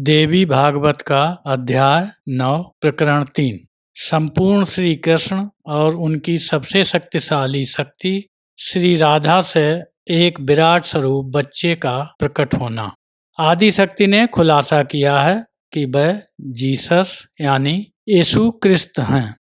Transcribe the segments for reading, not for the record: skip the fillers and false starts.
देवी भागवत का अध्याय 9 प्रकरण 3। संपूर्ण श्री कृष्ण और उनकी सबसे शक्तिशाली शक्ति श्री राधा से एक विराट स्वरूप बच्चे का प्रकट होना। आदि शक्ति ने खुलासा किया है कि वह जीसस यानी यीशु क्रिस्त हैं।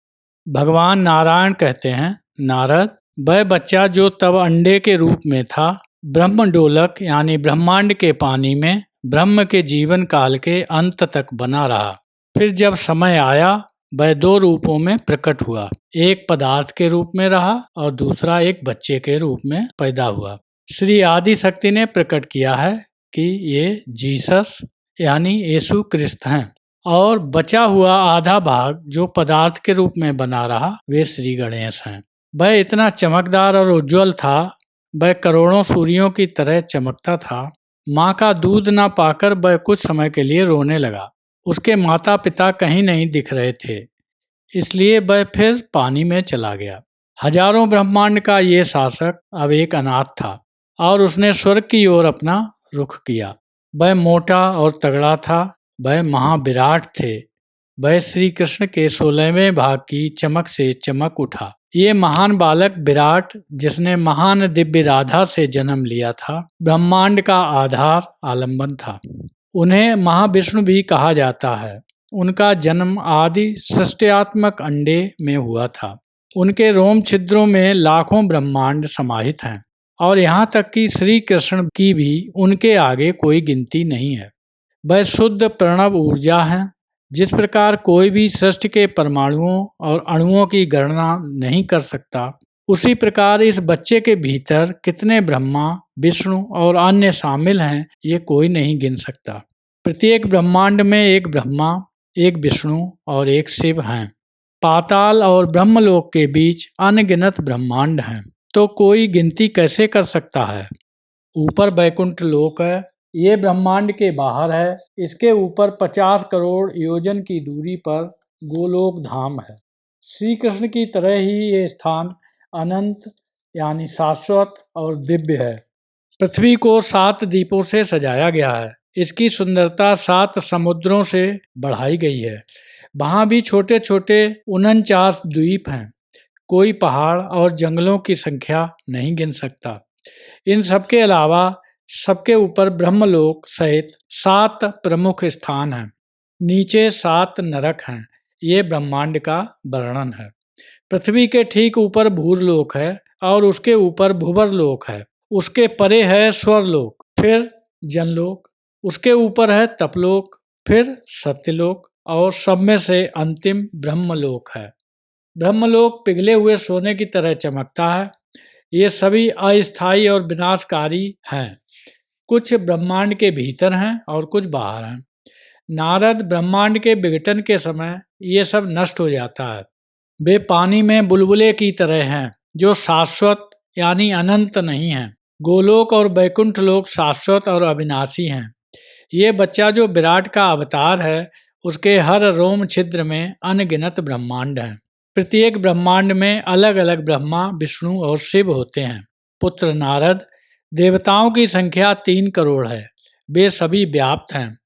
भगवान नारायण कहते हैं, नारद, वह बच्चा जो तब अंडे के रूप में था, ब्रह्मडोलक यानी ब्रह्मांड के पानी में ब्रह्म के जीवन काल के अंत तक बना रहा। फिर जब समय आया, वह दो रूपों में प्रकट हुआ। एक पदार्थ के रूप में रहा और दूसरा एक बच्चे के रूप में पैदा हुआ। श्री आदि शक्ति ने प्रकट किया है कि ये जीसस यानी यीशु क्रिस्त हैं, और बचा हुआ आधा भाग जो पदार्थ के रूप में बना रहा, वे श्री गणेश हैं। वह इतना चमकदार और उज्जवल था, वह करोड़ों सूर्यों की तरह चमकता था। माँ का दूध न पाकर वह कुछ समय के लिए रोने लगा। उसके माता पिता कहीं नहीं दिख रहे थे, इसलिए वह फिर पानी में चला गया। हजारों ब्रह्मांड का ये शासक अब एक अनाथ था और उसने स्वर्ग की ओर अपना रुख किया। वह मोटा और तगड़ा था, वह महाविराट थे। वह श्री कृष्ण के 16वें भाग की चमक से चमक उठा। ये महान बालक विराट, जिसने महान दिव्य राधा से जन्म लिया था, ब्रह्मांड का आधार आलंबन था। उन्हें महाविष्णु भी कहा जाता है। उनका जन्म आदि सृष्टियात्मक अंडे में हुआ था। उनके रोम छिद्रों में लाखों ब्रह्मांड समाहित हैं, और यहाँ तक कि श्री कृष्ण की भी उनके आगे कोई गिनती नहीं है। वह शुद्ध प्रणव ऊर्जा है। जिस प्रकार कोई भी सृष्टि के परमाणुओं और अणुओं की गणना नहीं कर सकता, उसी प्रकार इस बच्चे के भीतर कितने ब्रह्मा, विष्णु और अन्य शामिल हैं, ये कोई नहीं गिन सकता। प्रत्येक ब्रह्मांड में एक ब्रह्मा, एक विष्णु और एक शिव हैं। पाताल और ब्रह्मलोक के बीच अनगिनत ब्रह्मांड हैं, तो कोई गिनती कैसे कर सकता है। ऊपर वैकुंठ लोक है, ये ब्रह्मांड के बाहर है। इसके ऊपर 50 करोड़ योजन की दूरी पर गोलोक धाम है। श्री कृष्ण की तरह ही ये स्थान अनंत यानी शाश्वत और दिव्य है। पृथ्वी को 7 दीपों से सजाया गया है। इसकी सुंदरता 7 समुद्रों से बढ़ाई गई है। वहाँ भी छोटे छोटे 49 द्वीप हैं। कोई पहाड़ और जंगलों की संख्या नहीं गिन सकता। इन सबके अलावा सबके ऊपर ब्रह्मलोक सहित 7 प्रमुख स्थान हैं। नीचे 7 नरक हैं। ये ब्रह्मांड का वर्णन है। पृथ्वी के ठीक ऊपर भूरलोक है और उसके ऊपर भुवरलोक है। उसके परे है स्वर्लोक, फिर जनलोक, उसके ऊपर है तपलोक, फिर सत्यलोक, और सब में से अंतिम ब्रह्मलोक है। ब्रह्मलोक पिघले हुए सोने की तरह चमकता है। ये सभी अस्थायी और विनाशकारी हैं। कुछ ब्रह्मांड के भीतर हैं और कुछ बाहर हैं। नारद, ब्रह्मांड के विघटन के समय ये सब नष्ट हो जाता है। वे पानी में बुलबुले की तरह हैं, जो शाश्वत यानी अनंत नहीं हैं। गोलोक और वैकुंठ लोक शाश्वत और अविनाशी हैं। ये बच्चा जो विराट का अवतार है, उसके हर रोम छिद्र में अनगिनत ब्रह्मांड हैं। प्रत्येक ब्रह्मांड में अलग अलग ब्रह्मा, विष्णु और शिव होते हैं। पुत्र नारद, देवताओं की संख्या 3 करोड़ है। वे सभी व्याप्त हैं।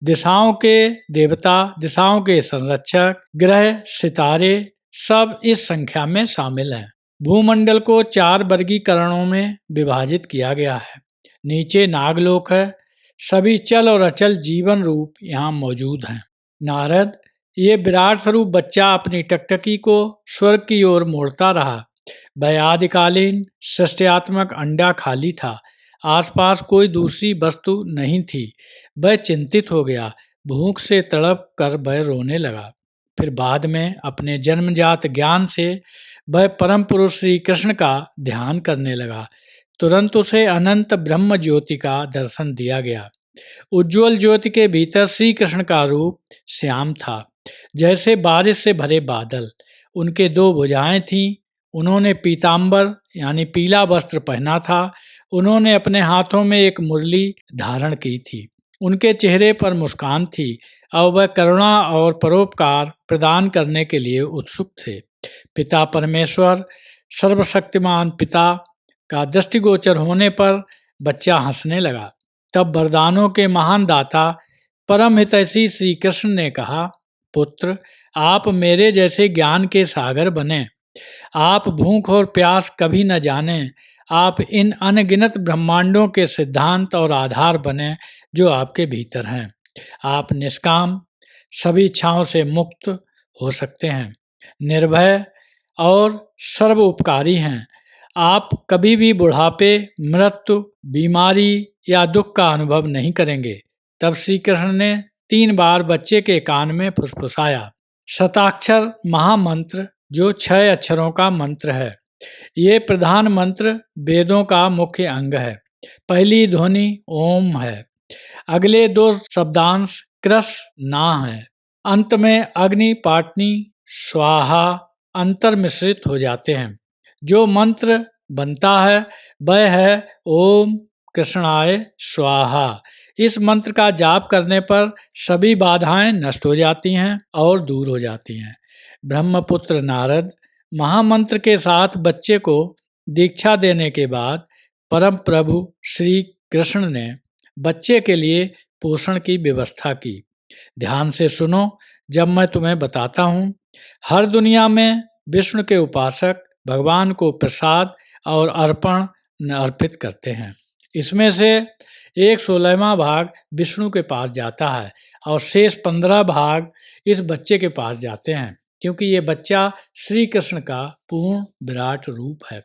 दिशाओं के देवता, दिशाओं के संरक्षक, ग्रह, सितारे सब इस संख्या में शामिल हैं। भूमंडल को 4 वर्गीकरणों में विभाजित किया गया है। नीचे नागलोक है। सभी चल और अचल जीवन रूप यहाँ मौजूद हैं। नारद, ये विराट स्वरूप बच्चा अपनी टकटकी को स्वर्ग की ओर मोड़ता रहा। वह आदिकालीन सृष्टियात्मक अंडा खाली था। आसपास कोई दूसरी वस्तु नहीं थी। वह चिंतित हो गया। भूख से तड़प कर वह रोने लगा। फिर बाद में अपने जन्मजात ज्ञान से वह परम पुरुष श्री कृष्ण का ध्यान करने लगा। तुरंत उसे अनंत ब्रह्म ज्योति का दर्शन दिया गया। उज्ज्वल ज्योति के भीतर श्री कृष्ण का रूप श्याम था, जैसे बारिश से भरे बादल। उनके 2 भुजाएं थीं। उन्होंने पीताम्बर यानी पीला वस्त्र पहना था। उन्होंने अपने हाथों में एक मुरली धारण की थी। उनके चेहरे पर मुस्कान थी और वह करुणा और परोपकार प्रदान करने के लिए उत्सुक थे। पिता परमेश्वर, सर्वशक्तिमान पिता का दृष्टिगोचर होने पर बच्चा हंसने लगा। तब वरदानों के महान दाता परम हितैषी श्री कृष्ण ने कहा, पुत्र, आप मेरे जैसे ज्ञान के सागर बने। आप भूख और प्यास कभी न जाने। आप इन अनगिनत ब्रह्मांडों के सिद्धांत और आधार बने जो आपके भीतर हैं। आप निष्काम, सभी इच्छाओं से मुक्त हो सकते हैं, निर्भय और सर्व उपकारी हैं। आप कभी भी बुढ़ापे, मृत्यु, बीमारी या दुख का अनुभव नहीं करेंगे। तब श्री कृष्ण ने 3 बार बच्चे के कान में फुसफुसाया, शताक्षर महामंत्र जो 6 अक्षरों का मंत्र है। ये प्रधान मंत्र वेदों का मुख्य अंग है। पहली ध्वनि ओम है, अगले 2 शब्दांश कृस ना है, अंत में अग्नि पाटनी स्वाहा अंतर मिश्रित हो जाते हैं। जो मंत्र बनता है वह है ओम कृष्णाय स्वाहा। इस मंत्र का जाप करने पर सभी बाधाएं नष्ट हो जाती हैं और दूर हो जाती हैं। ब्रह्मपुत्र नारद महामंत्र के साथ बच्चे को दीक्षा देने के बाद परम प्रभु श्री कृष्ण ने बच्चे के लिए पोषण की व्यवस्था की। ध्यान से सुनो जब मैं तुम्हें बताता हूँ। हर दुनिया में विष्णु के उपासक भगवान को प्रसाद और अर्पण अर्पित करते हैं। इसमें से 1/16वां भाग विष्णु के पास जाता है और शेष 15 भाग इस बच्चे के पास जाते हैं, क्योंकि ये बच्चा श्री कृष्ण का पूर्ण विराट रूप है।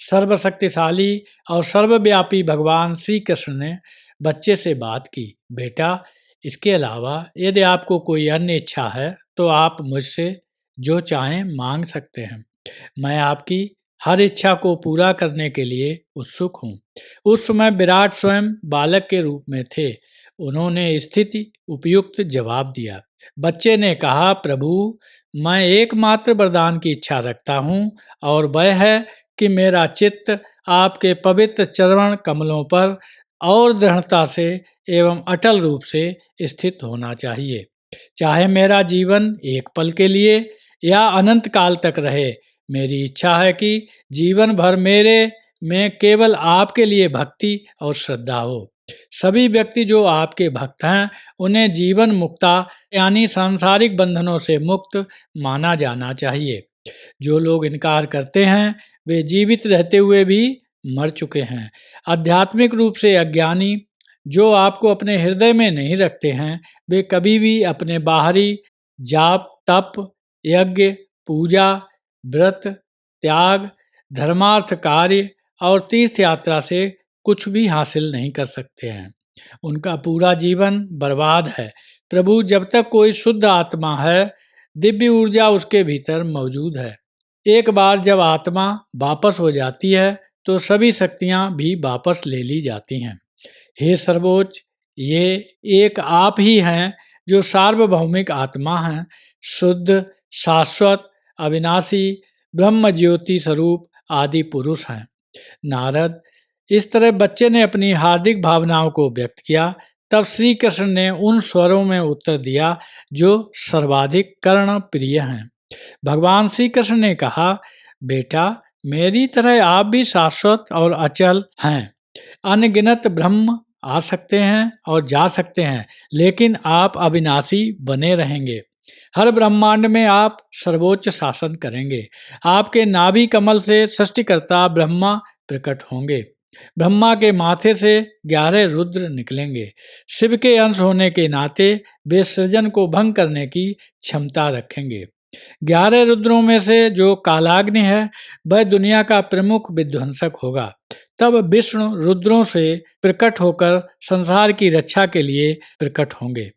सर्वशक्तिशाली और सर्वव्यापी भगवान श्री कृष्ण ने बच्चे से बात की, बेटा, इसके अलावा यदि आपको कोई अन्य इच्छा है तो आप मुझसे जो चाहें मांग सकते हैं। मैं आपकी हर इच्छा को पूरा करने के लिए उत्सुक हूँ। उस समय विराट स्वयं बालक के रूप में थे। उन्होंने स्थिति उपयुक्त जवाब दिया। बच्चे ने कहा, प्रभु, मैं एकमात्र वरदान की इच्छा रखता हूँ और वह है कि मेरा चित्त आपके पवित्र चरण कमलों पर और दृढ़ता से एवं अटल रूप से स्थित होना चाहिए। चाहे मेरा जीवन एक पल के लिए या अनंत काल तक रहे, मेरी इच्छा है कि जीवन भर मेरे में केवल आपके लिए भक्ति और श्रद्धा हो। सभी व्यक्ति जो आपके भक्त हैं उन्हें जीवन मुक्ता यानी सांसारिक बंधनों से मुक्त माना जाना चाहिए। जो लोग इनकार करते हैं वे जीवित रहते हुए भी मर चुके हैं। आध्यात्मिक रूप से अज्ञानी जो आपको अपने हृदय में नहीं रखते हैं वे कभी भी अपने बाहरी जाप, तप, यज्ञ, पूजा, व्रत, त्याग, धर्मार्थ कार्य और तीर्थ यात्रा से कुछ भी हासिल नहीं कर सकते हैं। उनका पूरा जीवन बर्बाद है। प्रभु, जब तक कोई शुद्ध आत्मा है, दिव्य ऊर्जा उसके भीतर मौजूद है। एक बार जब आत्मा वापस हो जाती है तो सभी शक्तियां भी वापस ले ली जाती हैं। हे सर्वोच्च, ये एक आप ही हैं जो सार्वभौमिक आत्मा हैं, शुद्ध, शाश्वत, अविनाशी, ब्रह्म ज्योति स्वरूप आदि पुरुष हैं। नारद, इस तरह बच्चे ने अपनी हार्दिक भावनाओं को व्यक्त किया। तब श्री कृष्ण ने उन स्वरों में उत्तर दिया जो सर्वाधिक कर्ण प्रिय हैं। भगवान श्री कृष्ण ने कहा, बेटा, मेरी तरह आप भी शाश्वत और अचल हैं। अनगिनत ब्रह्म आ सकते हैं और जा सकते हैं, लेकिन आप अविनाशी बने रहेंगे। हर ब्रह्मांड में आप सर्वोच्च शासन करेंगे। आपके नाभि कमल से सृष्टिकर्ता ब्रह्मा प्रकट होंगे। ब्रह्मा के माथे से 11 रुद्र निकलेंगे। शिव के अंश होने के नाते वे सृजन को भंग करने की क्षमता रखेंगे। 11 रुद्रों में से जो कालाग्नि है वह दुनिया का प्रमुख विध्वंसक होगा। तब विष्णु रुद्रों से प्रकट होकर संसार की रक्षा के लिए प्रकट होंगे।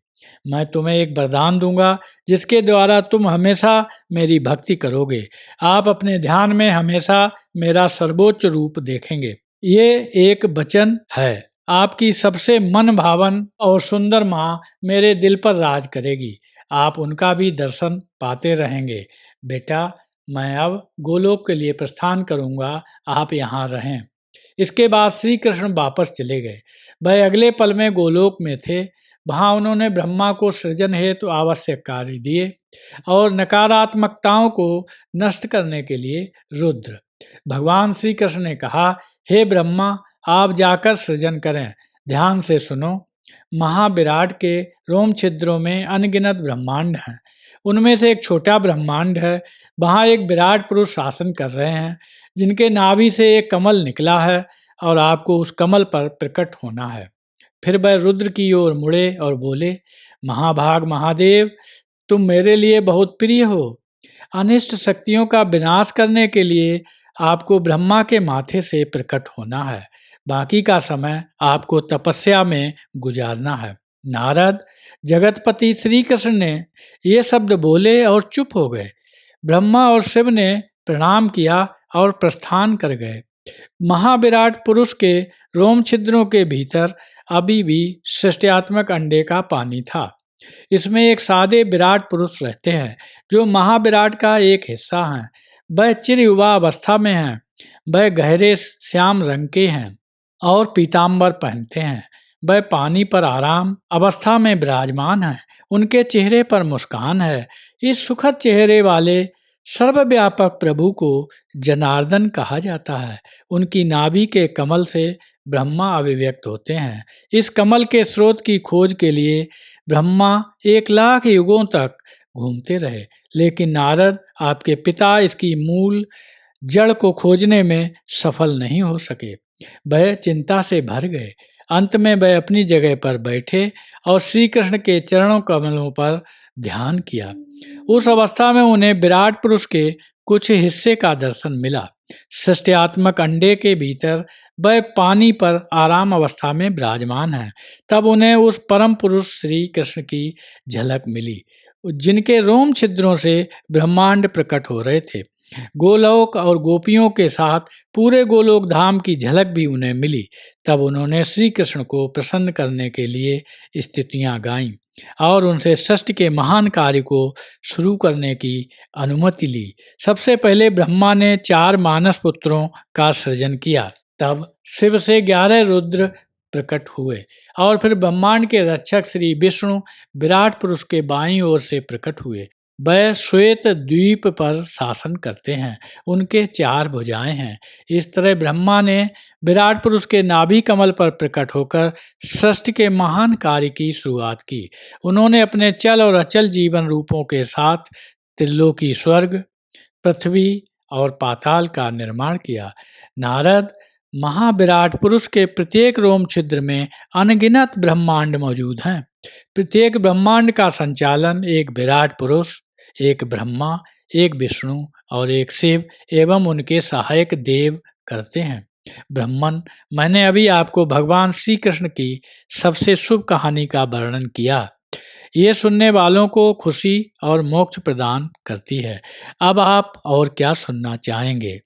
मैं तुम्हें एक वरदान दूंगा जिसके द्वारा तुम हमेशा मेरी भक्ति करोगे। आप अपने ध्यान में हमेशा मेरा सर्वोच्च रूप देखेंगे। ये एक वचन है। आपकी सबसे मन भावन और सुंदर माँ मेरे दिल पर राज करेगी। आप उनका भी दर्शन पाते रहेंगे। बेटा, मैं अब गोलोक के लिए प्रस्थान करूंगा, आप यहाँ रहें। इसके बाद श्री कृष्ण वापस चले गए। वह अगले पल में गोलोक में थे। वहाँ उन्होंने ब्रह्मा को सृजन हेतु आवश्यक कार्य दिए और नकारात्मकताओं को नष्ट करने के लिए रुद्र। भगवान श्री कृष्ण ने कहा, हे ब्रह्मा, आप जाकर सृजन करें। ध्यान से सुनो, महाविराट के रोम छिद्रों में अनगिनत ब्रह्मांड हैं। उनमें से एक छोटा ब्रह्मांड है, वहाँ एक विराट पुरुष शासन कर रहे हैं, जिनके नाभि से एक कमल निकला है और आपको उस कमल पर प्रकट होना है। फिर वह रुद्र की ओर मुड़े और बोले, महाभाग महादेव, तुम मेरे लिए बहुत प्रिय हो। अनिष्ट शक्तियों का विनाश करने के लिए आपको ब्रह्मा के माथे से प्रकट होना है। बाकी का समय आपको तपस्या में गुजारना है। नारद, जगतपति श्री कृष्ण ने ये शब्द बोले और चुप हो गए। ब्रह्मा और शिव ने प्रणाम किया और प्रस्थान कर गए। महाविराट पुरुष के रोम छिद्रों के भीतर अभी भी सृष्टियात्मक अंडे का पानी था। इसमें एक सादे विराट पुरुष रहते हैं, जो महाविराट का एक हिस्सा हैं। वह चिर युवा अवस्था में हैं। वह गहरे श्याम रंग के हैं और पीताम्बर पहनते हैं। वह पानी पर आराम अवस्था में विराजमान हैं। उनके चेहरे पर मुस्कान है। इस सुखद चेहरे वाले सर्वव्यापक प्रभु को जनार्दन कहा जाता है। उनकी नाभि के कमल से ब्रह्मा अभिव्यक्त होते हैं। इस कमल के स्रोत की खोज के लिए ब्रह्मा 1,00,000 युगों तक घूमते रहे, लेकिन नारद, आपके पिता, इसकी मूल जड़ को खोजने में सफल नहीं हो सके। वह चिंता से भर गए। अंत में वह अपनी जगह पर बैठे और श्री कृष्ण के चरणों कमलों पर ध्यान किया। उस अवस्था में उन्हें विराट पुरुष के कुछ हिस्से का दर्शन मिला। सृष्टियात्मक अंडे के भीतर वह पानी पर आराम अवस्था में विराजमान है। तब उन्हें उस परम पुरुष श्री कृष्ण की झलक मिली, जिनके रोम छिद्रों से ब्रह्मांड प्रकट हो रहे थे। गोलोक और गोपियों के साथ पूरे गोलोक धाम की झलक भी उन्हें मिली। तब उन्होंने श्री कृष्ण को प्रसन्न करने के लिए स्तुतियां गाईं और उनसे सृष्टि के महान कार्य को शुरू करने की अनुमति ली। सबसे पहले ब्रह्मा ने 4 मानस पुत्रों का सृजन किया। तब शिव से 11 रुद्र प्रकट हुए और फिर ब्रह्मांड के रक्षक श्री विष्णु विराट पुरुष के बाईं ओर से प्रकट हुए। वह श्वेत द्वीप पर शासन करते हैं। उनके 4 भुजाएं हैं। इस तरह ब्रह्मा ने विराट पुरुष के नाभि कमल पर प्रकट होकर सृष्टि के महान कार्य की शुरुआत की। उन्होंने अपने चल और अचल जीवन रूपों के साथ त्रिलोकी, स्वर्ग, पृथ्वी और पाताल का निर्माण किया। नारद, महाविराट पुरुष के प्रत्येक रोम छिद्र में अनगिनत ब्रह्मांड मौजूद हैं। प्रत्येक ब्रह्मांड का संचालन एक विराट पुरुष, एक ब्रह्मा, एक विष्णु और एक शिव एवं उनके सहायक देव करते हैं। ब्रह्मन, मैंने अभी आपको भगवान श्री कृष्ण की सबसे शुभ कहानी का वर्णन किया। ये सुनने वालों को खुशी और मोक्ष प्रदान करती है। अब आप और क्या सुनना चाहेंगे?